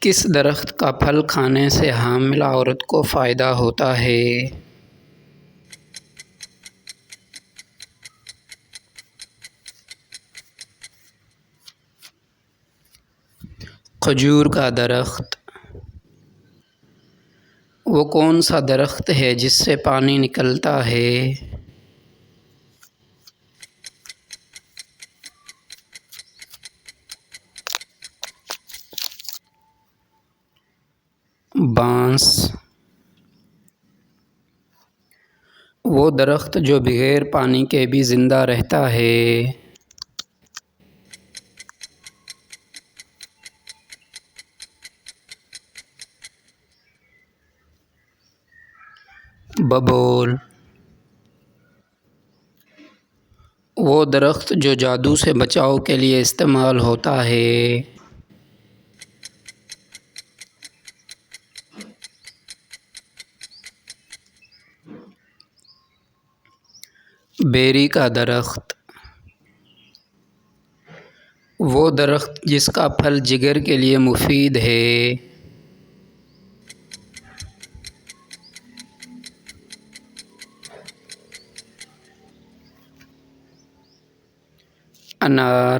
کس درخت کا پھل کھانے سے حامل عورت کو فائدہ ہوتا ہے؟ کھجور کا درخت۔ وہ کون سا درخت ہے جس سے پانی نکلتا ہے؟ بانس۔ وہ درخت جو بغیر پانی کے بھی زندہ رہتا ہے؟ ببول۔ وہ درخت جو جادو سے بچاؤ کے لیے استعمال ہوتا ہے؟ بیری کا درخت۔ وہ درخت جس کا پھل جگر کے لیے مفید ہے؟ انار۔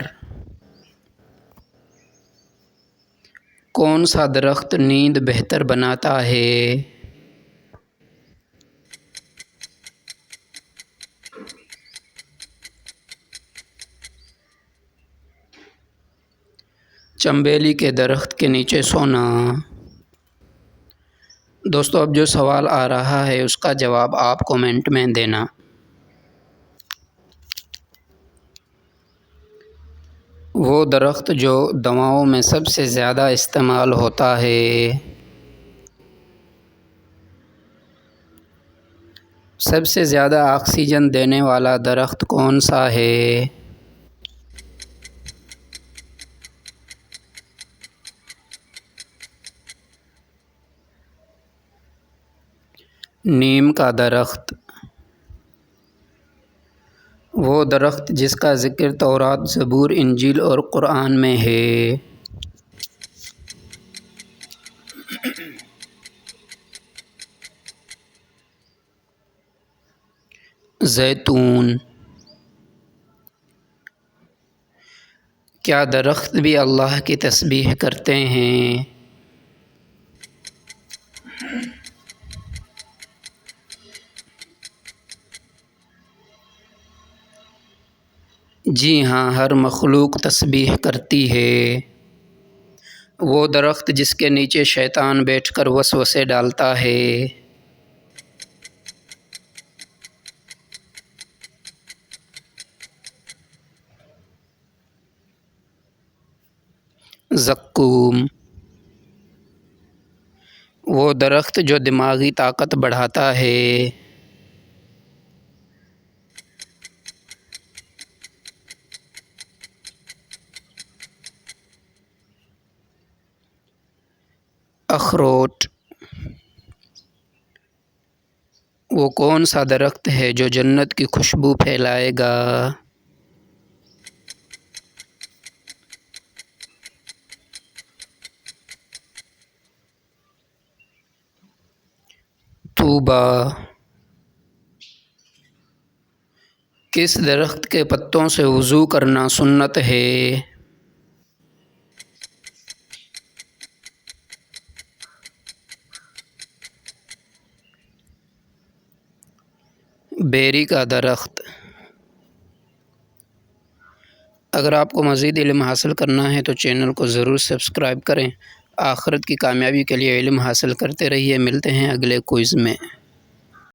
کون سا درخت نیند بہتر بناتا ہے؟ چنبیلی کے درخت کے نیچے سونا۔ دوستو اب جو سوال آ رہا ہے اس کا جواب آپ کومنٹ میں دینا۔ وہ درخت جو دواؤں میں سب سے زیادہ استعمال ہوتا ہے؟ سب سے زیادہ آکسیجن دینے والا درخت کون سا ہے؟ نیم کا درخت۔ وہ درخت جس کا ذکر تورات، زبور، انجیل اور قرآن میں ہے؟ زیتون۔ کیا درخت بھی اللہ کی تسبیح کرتے ہیں؟ جی ہاں، ہر مخلوق تسبیح کرتی ہے۔ وہ درخت جس کے نیچے شیطان بیٹھ کر وسوسے ڈالتا ہے؟ زقوم۔ وہ درخت جو دماغی طاقت بڑھاتا ہے؟ اخروٹ۔ وہ کون سا درخت ہے جو جنت کی خوشبو پھیلائے گا؟ طوبا۔ کس درخت کے پتوں سے وضو کرنا سنت ہے؟ بیری کا درخت۔ اگر آپ کو مزید علم حاصل کرنا ہے تو چینل کو ضرور سبسکرائب کریں۔ آخرت کی کامیابی کے لیے علم حاصل کرتے رہیے۔ ملتے ہیں اگلے کوئز میں۔